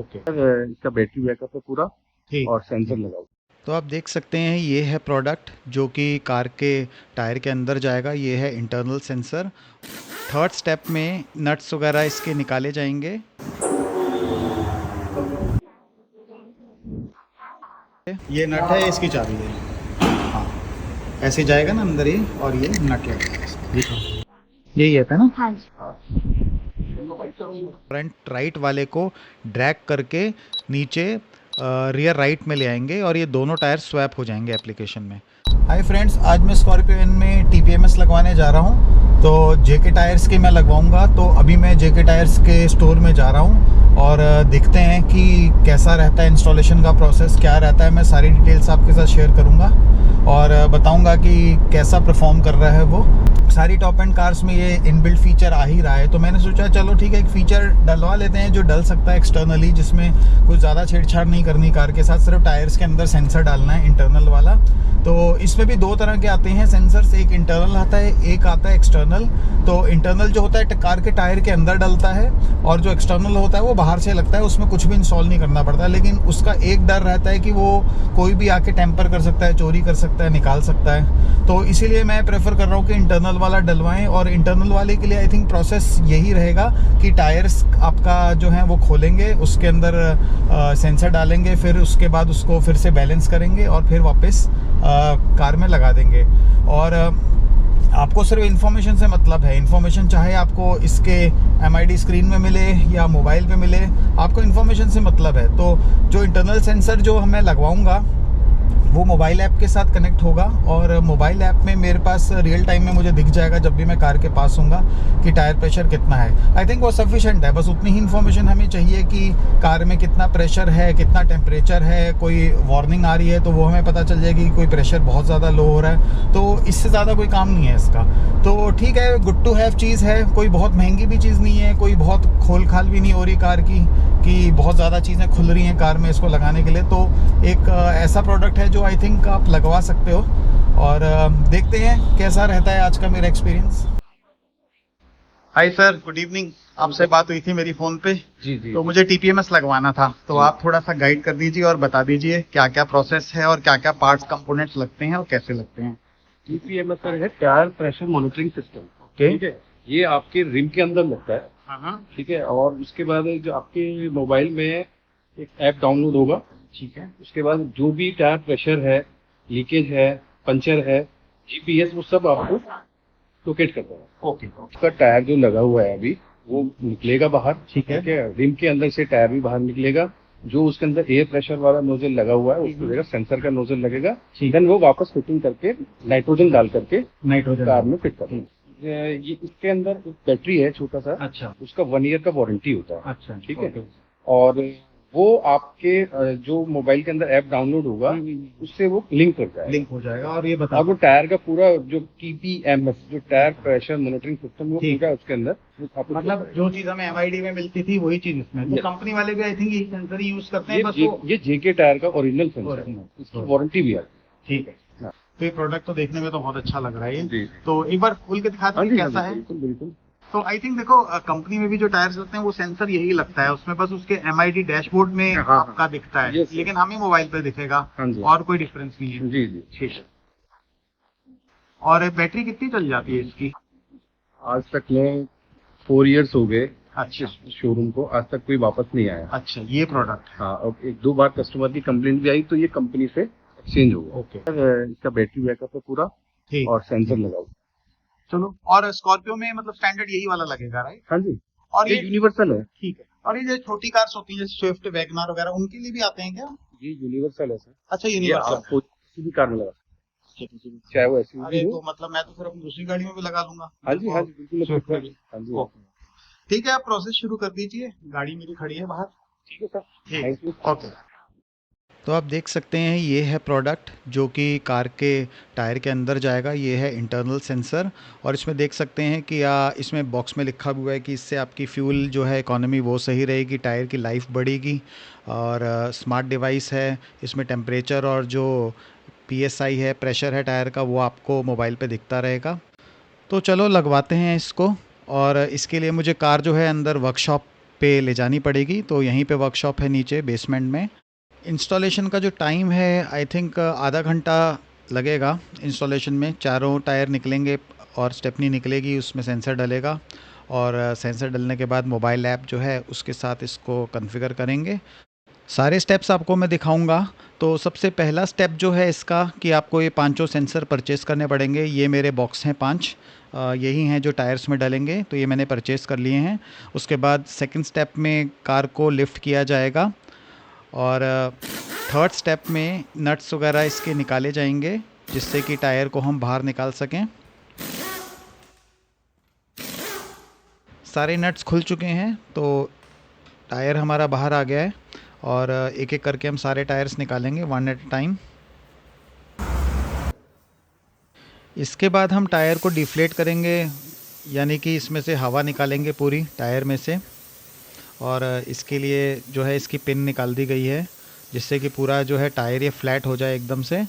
Okay. इसका battery backup है पूरा ठीक। और सेंसर लगा हुआ तो आप देख सकते हैं ये है प्रोडक्ट जो कि कार के टायर के अंदर जाएगा। ये है इंटरनल सेंसर। थर्ड स्टेप में नट्स वगैरह इसके निकाले जाएंगे। ये नट है, इसकी चाबी है। हाँ, ऐसे जाएगा ना अंदर ये, और ये नट लगेगा। यही है ना? हाँ जी। फ्रंट राइट वाले को ड्रैग करके नीचे रियर राइट में ले आएंगे और ये दोनों टायर स्वैप हो जाएंगे एप्लीकेशन में। हाय फ्रेंड्स, आज मैं स्कॉर्पियो एन में टीपीएमएस लगवाने जा रहा हूँ। तो जेके टायर्स के मैं लगवाऊंगा। तो अभी मैं जेके टायर्स के स्टोर में जा रहा हूँ और देखते हैं कि कैसा रहता है इंस्टॉलेशन का प्रोसेस, क्या रहता है। मैं सारी डिटेल्स आपके साथ शेयर करूँगा और बताऊँगा कि कैसा परफॉर्म कर रहा है वो। सारी टॉप एंड कार्स में ये इनबिल्ट फीचर आ ही रहा है, तो मैंने सोचा चलो ठीक है, एक फ़ीचर डलवा लेते हैं जो डल सकता है एक्सटर्नली, जिसमें कुछ ज़्यादा छेड़छाड़ नहीं करनी कार के साथ। सिर्फ टायर्स के अंदर सेंसर डालना है, इंटरनल वाला। तो इसमें भी दो तरह के आते हैं सेंसर्स, एक इंटरनल आता है, एक आता है एक्सटर्नल। तो इंटरनल जो होता है कार के टायर के अंदर डलता है और जो एक्सटर्नल होता है वो बाहर से लगता है, उसमें कुछ भी इंस्टॉल नहीं करना पड़ता। लेकिन उसका एक डर रहता है कि वो कोई भी आके टेम्पर कर सकता है, चोरी कर सकता है, निकाल सकता है। तो इसीलिए मैं प्रेफर कर रहा हूँ कि इंटरनल वाला डलवाएं। और इंटरनल वाले के लिए आई थिंक प्रोसेस यही रहेगा कि टायर्स आपका जो है वो खोलेंगे, उसके अंदर सेंसर डालेंगे, फिर उसके बाद उसको फिर से बैलेंस करेंगे और फिर वापस कार में लगा देंगे। और आपको सिर्फ इन्फॉर्मेशन से मतलब है। इन्फॉर्मेशन चाहे आपको इसके एमआईडी स्क्रीन में मिले या मोबाइल पे मिले, आपको इन्फॉर्मेशन से मतलब है। तो जो इंटरनल सेंसर जो मैं लगवाऊंगा वो मोबाइल ऐप के साथ कनेक्ट होगा और मोबाइल ऐप में मेरे पास रियल टाइम में मुझे दिख जाएगा जब भी मैं कार के पास हूँगा कि टायर प्रेशर कितना है। आई थिंक वो सफिशेंट है। बस उतनी ही इन्फॉर्मेशन हमें चाहिए कि कार में कितना प्रेशर है, कितना टेम्परेचर है। कोई वार्निंग आ रही है तो वो हमें पता चल जाएगी कि कोई प्रेशर बहुत ज़्यादा लो हो रहा है। तो इससे ज़्यादा कोई काम नहीं है इसका। तो ठीक है, गुड टू हैव चीज़ है। कोई बहुत महंगी भी चीज़ नहीं है, कोई बहुत खोल खाल भी नहीं हो रही कार की कि बहुत ज़्यादा चीज़ें खुल रही हैं कार में इसको लगाने के लिए। तो एक ऐसा प्रोडक्ट है जो आई थिंक आप लगवा सकते हो और देखते हैं कैसा रहता है आज का मेरा experience. Hi sir, good evening. आपसे बात हुई थी मेरी फ़ोन पे। जी। तो मुझे टीपीएमएस लगवाना था, तो आप थोड़ा सा गाइड कर दीजिए और बता दीजिए क्या क्या प्रोसेस है और क्या क्या पार्ट्स कंपोनेंट्स लगते हैं और कैसे लगते हैं। टीपीएमएस है टायर प्रेशर मॉनिटरिंग सिस्टम। ठीक है, ये आपके रिम के अंदर लगता है। हाँ, ठीक है, और उसके बाद जो आपके मोबाइल में एक ऐप डाउनलोड होगा। ठीक है। उसके बाद जो भी टायर प्रेशर है, लीकेज है, पंचर है, जीपीएस, वो सब आपको लोकेट करता है। ओके। उसका टायर जो लगा हुआ है अभी वो निकलेगा बाहर। ठीक है। रिम के अंदर से टायर भी बाहर निकलेगा। जो उसके अंदर एयर प्रेशर वाला नोजल लगा हुआ है उसको जगह सेंसर का नोजल लगेगा। देन वो वापस फिटिंग करके नाइट्रोजन डाल करके नाइट्रोजन कार में फिट करते हैं। ये इसके अंदर एक बैटरी है छोटा सा। अच्छा उसका 1 ईयर का वारंटी होता है। अच्छा, ठीक है। और वो आपके जो मोबाइल के अंदर ऐप डाउनलोड होगा उससे वो लिंक करता है, लिंक हो जाएगा। और ये बता, आपको टायर का पूरा जो टीपीएमएस जो टायर प्रेशर मॉनिटरिंग सिस्टम वो ठीक। पूरा उसके अंदर मतलब जो चीज हमें एमआईडी में मिलती थी वही चीज इसमें। तो Yes. कंपनी वाले भी आई थिंक यही सेंसर यूज करते हैं, बस वो ये जेके टायर का ओरिजिनल सेंसर है। Original. इसकी वारंटी भी है। ठीक है। हाँ। तो ये प्रोडक्ट तो देखने में तो बहुत अच्छा लग रहा है ये। जी। तो एक बार खोल के दिखा दो कैसा है। बिल्कुल बिल्कुल। तो आई थिंक देखो, कंपनी में भी जो टायर्स लगते हैं वो सेंसर यही लगता है, उसमें बस उसके एमआईडी डैशबोर्ड में हाँ, हाँ। आपका दिखता है। Yes. लेकिन हमें मोबाइल पे दिखेगा हाँ जी। और कोई डिफरेंस नहीं है। जी जी। ठीक है। और बैटरी कितनी चल जाती है इसकी? आज तक में 4 इयर्स हो गए अच्छा शोरूम को, आज तक कोई वापस नहीं आया। अच्छा, ये प्रोडक्ट है। हाँ, और 1-2 बार कस्टमर की कंप्लेंट भी आई तो ये कंपनी से एक्सचेंज हो गया। ओके। इसका बैटरी बैकअप है पूरा ठीक। और सेंसर लगा हुआ। चलो, और स्कॉर्पियो में मतलब स्टैंडर्ड यही वाला लगेगा, राइट? हाँ जी, और ये ये यूनिवर्सल है। ठीक है। और ये जो छोटी कार्स होती हैं जैसे स्विफ्ट, वैगनर वगैरह, उनके लिए भी आते हैं क्या? ये यूनिवर्सल है सर। अच्छा, ये यूनिवर्सल। आप किसी भी कार में लगा सकते हैं, चाहे वो एसयूवी अरे हो। तो मतलब मैं तो फिर अपनी दूसरी गाड़ी में भी लगा लूंगा। हाँ जी हाँ जी, बिल्कुल Swift में भी। हाँ जी। ओके। ठीक है, आप प्रोसेस शुरू कर दीजिए। गाड़ी मेरी खड़ी है बाहर। ठीक है सर, ठीक। Thank you. ओके। तो आप देख सकते हैं ये है प्रोडक्ट जो कि कार के टायर के अंदर जाएगा। ये है इंटरनल सेंसर और इसमें देख सकते हैं कि इसमें बॉक्स में लिखा हुआ है कि इससे आपकी फ्यूल जो है इकोनॉमी वो सही रहेगी, टायर की लाइफ बढ़ेगी। और स्मार्ट डिवाइस है, इसमें टेम्परेचर और जो पीएसआई है, प्रेशर है टायर का, वो आपको मोबाइल पे दिखता रहेगा। तो चलो लगवाते हैं इसको। और इसके लिए मुझे कार जो है अंदर वर्कशॉप पे ले जानी पड़ेगी। तो यहीं पे वर्कशॉप है नीचे बेसमेंट में। इंस्टॉलेशन का जो टाइम है आई थिंक आधा घंटा लगेगा इंस्टॉलेशन में। चारों टायर निकलेंगे और स्टेपनी निकलेगी, उसमें सेंसर डलेगा और सेंसर डलने के बाद मोबाइल ऐप जो है उसके साथ इसको कॉन्फ़िगर करेंगे। सारे स्टेप्स आपको मैं दिखाऊंगा। तो सबसे पहला स्टेप जो है इसका कि आपको ये पांचों सेंसर परचेज़ करने पड़ेंगे। ये मेरे बॉक्स हैं 5, यही हैं जो टायर्स में डलेंगे, तो ये मैंने परचेज़ कर लिए हैं। उसके बाद सेकंड स्टेप में कार को लिफ्ट किया जाएगा और थर्ड स्टेप में नट्स वगैरह इसके निकाले जाएंगे जिससे कि टायर को हम बाहर निकाल सकें। सारे नट्स खुल चुके हैं तो टायर हमारा बाहर आ गया है और एक एक करके हम सारे टायर्स निकालेंगे वन एट अ टाइम। इसके बाद हम टायर को डिफ्लेट करेंगे, यानी कि इसमें से हवा निकालेंगे पूरी टायर में से। और इसके लिए जो है इसकी पिन निकाल दी गई है जिससे कि पूरा जो है टायर ये फ्लैट हो जाए एकदम से। ये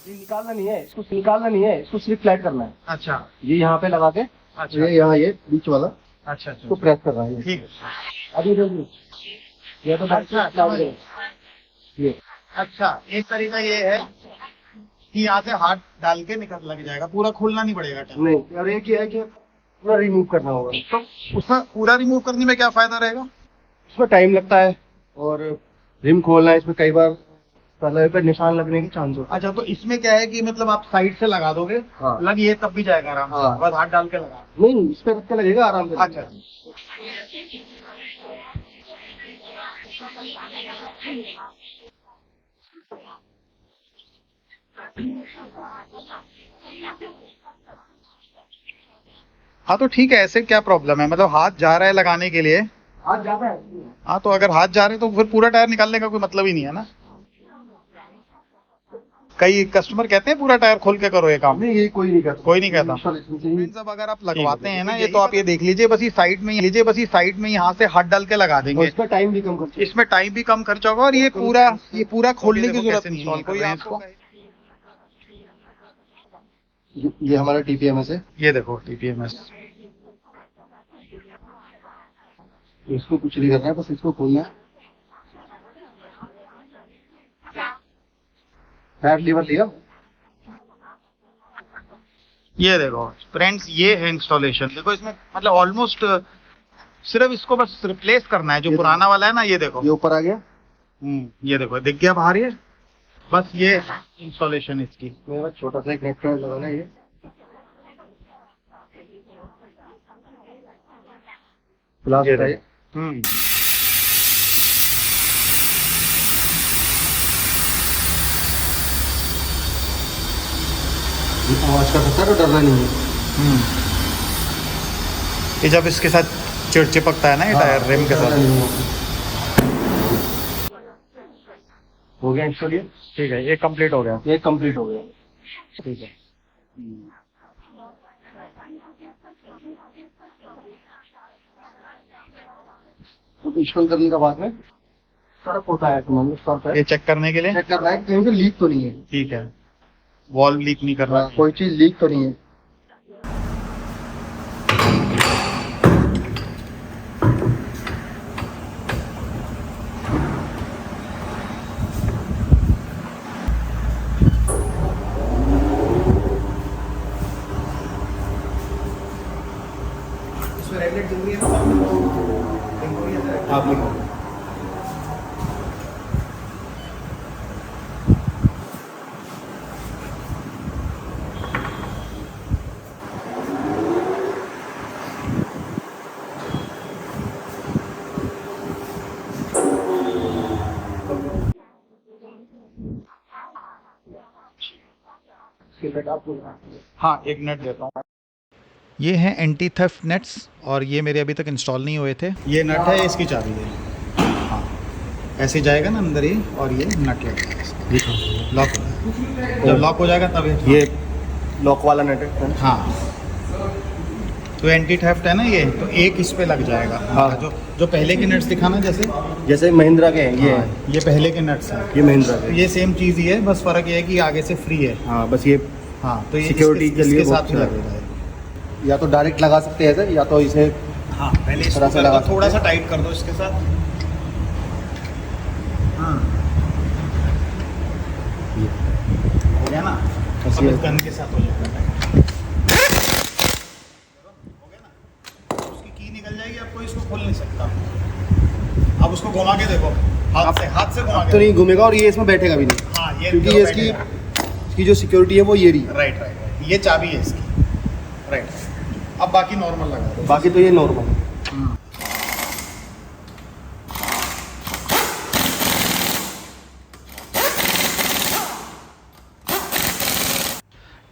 निकालना नहीं है, इसको निकालना नहीं है, इसको सिर्फ फ्लैट करना है। अच्छा ये यहाँ पे लगा के, अच्छा ये यहाँ ये बीच वाला अच्छा इसको प्रेस कर रहा है। ठीक है। अभी देखिए, ये तो ये अच्छा, एक तरीका ये है कि यहाँ से हाथ डाल के निकल लग जाएगा, पूरा खोलना नहीं पड़ेगा टायर। नहीं, और एक ये है कि पूरा रिमूव करना होगा। तो उसमें पूरा रिमूव करने में क्या फायदा रहेगा? इसमें टाइम लगता है और रिम खोलना है, इसमें कई बार कलर पे निशान लगने के चांस होता है। अच्छा, तो इसमें क्या है कि मतलब आप साइड से लगा दोगे, हाँ। लग ये तब भी जाएगा आराम से, हाँ। बस हाथ डाल के लगा। नहीं, इस पे रख के लगेगा आराम से। अच्छा, हाँ तो ठीक है। ऐसे क्या प्रॉब्लम है, मतलब हाथ जा रहा है लगाने के लिए? हाथ जाता है। हाँ, तो अगर हाथ जा रहे हैं तो फिर पूरा टायर निकालने का कोई मतलब ही नहीं है ना। कई कस्टमर कहते हैं पूरा टायर खोल के करो ये काम। नहीं, ये कोई नहीं करता। कोई नहीं कहता। फ्रेंड्स, अब अगर आप लगवाते हैं ना ये, तो आप ये देख लीजिए, बस ये साइड में यहाँ से हाथ डाल के लगा देंगे। इसका टाइम भी कम करता है। इसमें टाइम भी कम खर्च होगा और ये पूरा खोलने की जरूरत नहीं है कोई आपको। ये हमारा TPMS है। ये देखो TPMS। इसको कुछ नहीं करना है, बस इसको खोलना है। फैट लीवर लिया। ये देखो फ्रेंड्स, ये है इंस्टॉलेशन। देखो इसमें मतलब ऑलमोस्ट सिर्फ इसको बस रिप्लेस करना है जो पुराना वाला है ना। ये देखो ये ऊपर आ गया। ये देखो दिख गया बाहर, ये बस ये इंस्टॉलेशन इसकी। मेरा छोटा सा एक नेट लगाना है। ये ग्लास बताइए। आवाज का खतरा तो डरना नहीं है। ये जब इसके साथ चिपकता है ना ये टायर रिम के साथ। हो गया इंस्टॉल। ठीक है, ये कंप्लीट हो गया। ये कंप्लीट हो गया। ठीक है। तो इंस्टॉल करने के बाद में सर्फ होता है, सर्फ ये चेक करने के लिए चेक कर रहा है कहीं पे लीक तो नहीं है। ठीक है, वॉल्व लीक नहीं कर रहा। कोई चीज लीक तो नहीं है। इसमें रेड लाइट जल रही है ना, आप लिखो। हाँ, एक मिनट देता हूँ। ये हैं एंटी थेफ्ट नेट्स और ये मेरे अभी तक इंस्टॉल नहीं हुए थे। ये नट है, इसकी चाबी है। हाँ, ऐसे जाएगा ना अंदर ही और ये नट लगेगा, लॉक। जब लॉक हो जाएगा तब ये लॉक वाला नेट है। हाँ, तो एंटी थेफ्ट है ना ये, तो एक इस पे लग जाएगा। हाँ। जो पहले के नट्स दिखाना, जैसे महिंद्रा के हैं ये। हाँ, ये पहले के नट्स हैं। ये महिंद्रा तो के। ये सेम चीज़ ही है, बस फर्क ये है कि आगे से फ्री है। हाँ, बस ये हाँ, तो ये सिक्योरिटी के लिए इसके बहुत साथ ही अच्छा है। लगेगा। या तो डायरेक्ट लगा सकते हैं ऐसे, या तो इसे हाँ पहले इसको थोड़ा सा कर दो, लगा थोड़ा सकते सा टाइट कर दो इसके साथ। हाँ हो गया ना, बस अब ये- इस गन के साथ हो जाएगा टाइट। हो गया ना, उसकी की निकल जाएगी, अब कोई इसको खोल नहीं सकता। अब उसको घुमा के देखो, हाथ से घुमा अब के तो नहीं घूमेगा और ये इसमें बैठेगा भी नहीं, हाँ ये क्योंकि ये इसकी जो सिक्योरिटी है वो ये रही। राइट, ये चाबी है इसकी। राइट, अब बाकी नॉर्मल लगा दो। बाकी तो ये नॉर्मल है।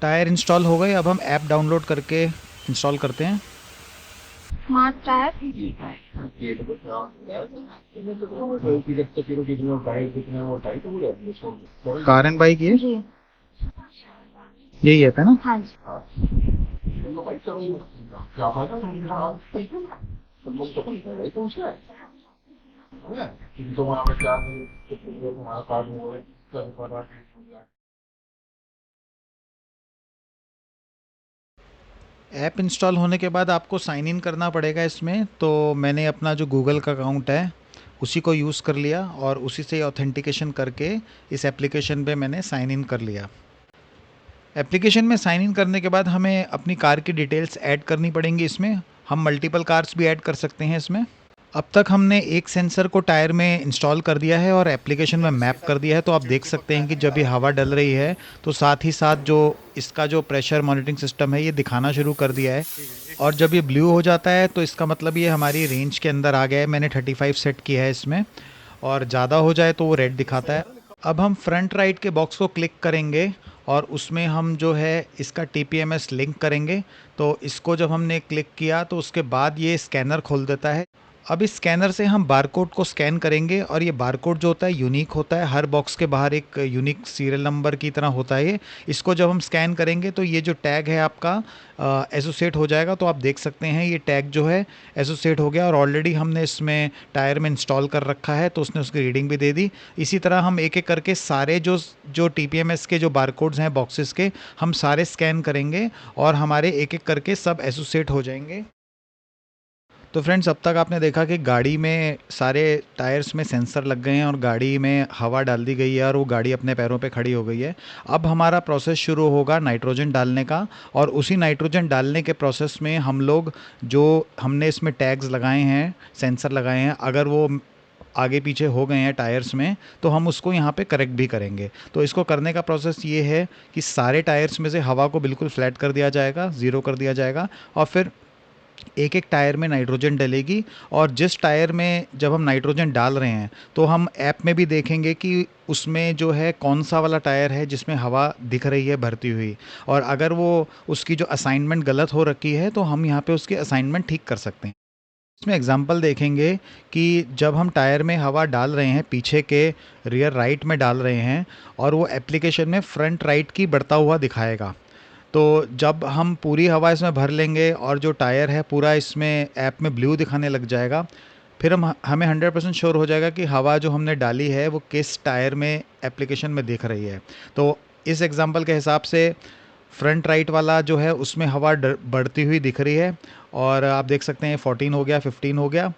टायर इंस्टॉल हो गए। अब हम ऐप डाउनलोड करके इंस्टॉल करते हैं। Smart tyre car and bike ये जी यही ऐप है ना? हाँ जी। ऐप इंस्टॉल होने के बाद आपको साइन इन करना पड़ेगा इसमें। तो मैंने अपना जो गूगल का अकाउंट है उसी को यूज़ कर लिया और उसी से ऑथेंटिकेशन करके इस एप्लीकेशन पे मैंने साइन इन कर लिया। एप्लीकेशन में साइन इन करने के बाद हमें अपनी कार की डिटेल्स ऐड करनी पड़ेंगी। इसमें हम मल्टीपल कार्स भी ऐड कर सकते हैं इसमें। अब तक हमने एक सेंसर को टायर में इंस्टॉल कर दिया है और एप्लीकेशन में मैप कर दिया है। तो आप देख सकते हैं कि जब ये हवा डल रही है तो साथ ही साथ जो इसका जो प्रेशर मॉनिटरिंग सिस्टम है ये दिखाना शुरू कर दिया है। और जब ये ब्लू हो जाता है तो इसका मतलब ये हमारी रेंज के अंदर आ गया है। मैंने 35 सेट किया है इसमें, और ज़्यादा हो जाए तो वो रेड दिखाता है। अब हम फ्रंट राइट के बॉक्स को क्लिक करेंगे और उसमें हम जो है इसका TPMS लिंक करेंगे। तो इसको जब हमने क्लिक किया तो उसके बाद ये स्कैनर खोल देता है। अब इस स्कैनर से हम बारकोड को स्कैन करेंगे और ये बारकोड जो होता है यूनिक होता है। हर बॉक्स के बाहर एक यूनिक सीरियल नंबर की तरह होता है ये। इसको जब हम स्कैन करेंगे तो ये जो टैग है आपका एसोसिएट हो जाएगा। तो आप देख सकते हैं ये टैग जो है एसोसिएट हो गया और ऑलरेडी हमने इसमें टायर में इंस्टॉल कर रखा है तो उसने उसकी रीडिंग भी दे दी। इसी तरह हम एक एक करके सारे जो TPMS के जो बारकोड्स हैं बॉक्सेस के, हम सारे स्कैन करेंगे और हमारे एक एक करके सब एसोसिएट हो जाएंगे। तो फ्रेंड्स, अब तक आपने देखा कि गाड़ी में सारे टायर्स में सेंसर लग गए हैं और गाड़ी में हवा डाल दी गई है और वो गाड़ी अपने पैरों पे खड़ी हो गई है। अब हमारा प्रोसेस शुरू होगा नाइट्रोजन डालने का, और उसी नाइट्रोजन डालने के प्रोसेस में हम लोग जो हमने इसमें टैग्स लगाए हैं, सेंसर लगाए हैं, अगर वो आगे पीछे हो गए हैं टायर्स में तो हम उसको यहाँ पे करेक्ट भी करेंगे। तो इसको करने का प्रोसेस ये है कि सारे टायर्स में से हवा को बिल्कुल फ्लैट कर दिया जाएगा, ज़ीरो कर दिया जाएगा, और फिर एक एक टायर में नाइट्रोजन डलेगी। और जिस टायर में जब हम नाइट्रोजन डाल रहे हैं तो हम ऐप में भी देखेंगे कि उसमें जो है कौन सा वाला टायर है जिसमें हवा दिख रही है भरती हुई, और अगर वो उसकी जो असाइनमेंट गलत हो रखी है तो हम यहाँ पे उसकी असाइनमेंट ठीक कर सकते हैं। इसमें एग्जांपल देखेंगे कि जब हम टायर में हवा डाल रहे हैं, पीछे के रियर राइट में डाल रहे हैं, और वो एप्लीकेशन में फ्रंट राइट की बढ़ता हुआ दिखाएगा। तो जब हम पूरी हवा इसमें भर लेंगे और जो टायर है पूरा इसमें ऐप में ब्लू दिखाने लग जाएगा, फिर हमें 100% श्योर हो जाएगा कि हवा जो हमने डाली है वो किस टायर में एप्लीकेशन में दिख रही है। तो इस एग्जांपल के हिसाब से फ्रंट राइट वाला जो है उसमें हवा बढ़ती हुई दिख रही है, और आप देख सकते हैं 14 हो गया, 15 हो गया।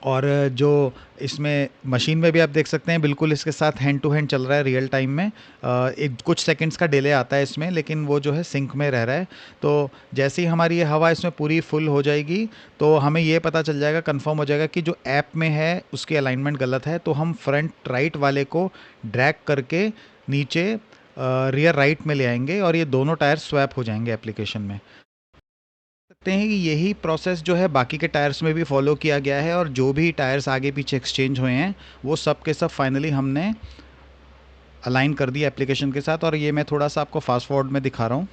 और जो इसमें मशीन में भी आप देख सकते हैं बिल्कुल इसके साथ हैंड टू हैंड चल रहा है रियल टाइम में। एक कुछ सेकंड्स का डिले आता है इसमें, लेकिन वो जो है सिंक में रह रहा है। तो जैसे ही हमारी ये हवा इसमें पूरी फुल हो जाएगी तो हमें ये पता चल जाएगा, कंफर्म हो जाएगा कि जो ऐप में है उसकी अलाइनमेंट गलत है। तो हम फ्रंट राइट वाले को ड्रैग करके नीचे रियर राइट में ले आएंगे और ये दोनों टायर स्वैप हो जाएंगे एप्लीकेशन में। सकते हैं कि यही प्रोसेस जो है बाकी के टायर्स में भी फॉलो किया गया है, और जो भी टायर्स आगे पीछे एक्सचेंज हुए हैं वो सब के सब फाइनली हमने अलाइन कर दिया एप्लीकेशन के साथ। और ये मैं थोड़ा सा आपको फास्ट फॉरवर्ड में दिखा रहा हूँ।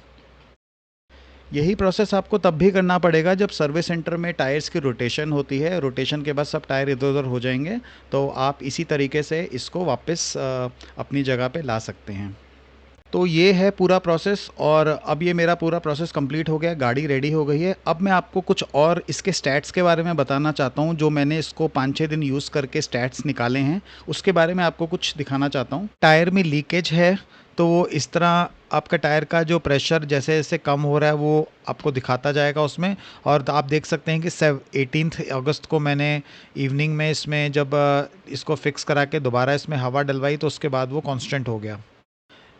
यही प्रोसेस आपको तब भी करना पड़ेगा जब सर्विस सेंटर में टायर्स की रोटेशन होती है। रोटेशन के बाद सब टायर इधर उधर हो जाएंगे, तो आप इसी तरीके से इसको वापस अपनी जगह पे ला सकते हैं। तो ये है पूरा प्रोसेस, और अब ये मेरा पूरा प्रोसेस कंप्लीट हो गया, गाड़ी रेडी हो गई है। अब मैं आपको कुछ और इसके स्टैट्स के बारे में बताना चाहता हूँ, जो मैंने इसको 5-6 दिन यूज़ करके स्टैट्स निकाले हैं, उसके बारे में आपको कुछ दिखाना चाहता हूँ। टायर में लीकेज है तो वो इस तरह आपका टायर का जो प्रेशर जैसे जैसे कम हो रहा है वो आपको दिखाता जाएगा उसमें। और आप देख सकते हैं कि 18 अगस्त को मैंने इवनिंग में इसमें जब इसको फिक्स करा के दोबारा इसमें हवा डलवाई तो उसके बाद वो कांस्टेंट हो गया।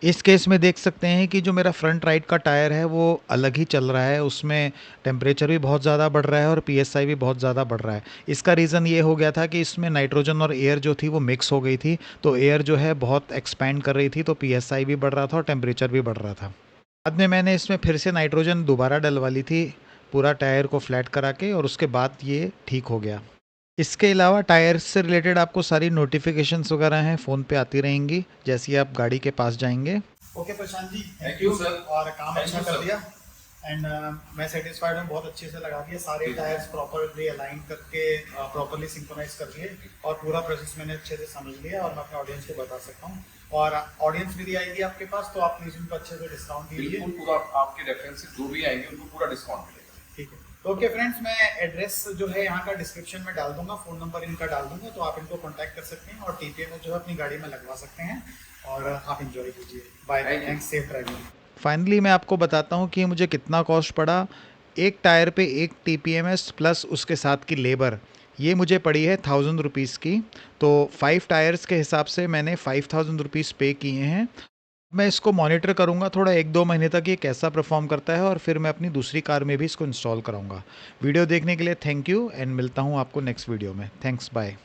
इस केस में देख सकते हैं कि जो मेरा फ्रंट राइट का टायर है वो अलग ही चल रहा है, उसमें टेम्परेचर भी बहुत ज़्यादा बढ़ रहा है और पीएसआई भी बहुत ज़्यादा बढ़ रहा है। इसका रीज़न ये हो गया था कि इसमें नाइट्रोजन और एयर जो थी वो मिक्स हो गई थी, तो एयर जो है बहुत एक्सपैंड कर रही थी, तो पीएसआई भी बढ़ रहा था और टेम्परेचर भी बढ़ रहा था। बाद में मैंने इसमें फिर से नाइट्रोजन दोबारा डलवा ली थी पूरा टायर को फ्लैट करा के, और उसके बाद ये ठीक हो गया। इसके अलावा टायर से रिलेटेड आपको सारी नोटिफिकेशंस वगैरह हैं फ़ोन पे आती रहेंगी जैसे ही आप गाड़ी के पास जाएंगे। Okay Prashant ji, Thank you, sir. और काम Thank अच्छा you, कर sir. दिया। एंड मैं सेटिस्फाइड हूँ, बहुत अच्छे से लगा दिया सारे टायर्स, प्रॉपरली अलाइन करके प्रॉपरली सिंक्रोनाइज कर दिए, और पूरा प्रोसेस मैंने अच्छे से समझ लिया और मैं अपने ऑडियंस को बता सकता हूँ। और ऑडियंस भी आएगी आपके पास, तो आप प्लीज उनको अच्छे से डिस्काउंट दीजिए। बिल्कुल पूरा आपके रेफरेंस से जो भी आएंगे उनको पूरा डिस्काउंट मिलेगा। ठीक है, तो ओके फ्रेंड्स, मैं एड्रेस जो है यहाँ का डिस्क्रिप्शन में डाल दूंगा, फ़ोन नंबर इनका डाल दूंगा, तो आप इनको कॉन्टैक्ट कर सकते हैं और टीपीएमएस जो है अपनी गाड़ी में लगवा सकते हैं। और आप इंजॉय कीजिए। Bye, thanks, safe driving. Finally मैं आपको बताता हूँ कि ये मुझे कितना कॉस्ट पड़ा। एक टायर पे एक टीपीएमएस प्लस उसके साथ की लेबर, ये मुझे पड़ी है 1000 रुपीज़ की। तो 5 टायर्स के हिसाब से मैंने 5000 रुपीज़ पे किए हैं। मैं इसको मॉनिटर करूँगा थोड़ा 1-2 महीने तक ये कैसा परफॉर्म करता है, और फिर मैं अपनी दूसरी कार में भी इसको इंस्टॉल कराऊँगा। वीडियो देखने के लिए थैंक यू, एंड मिलता हूँ आपको नेक्स्ट वीडियो में। Thanks, bye.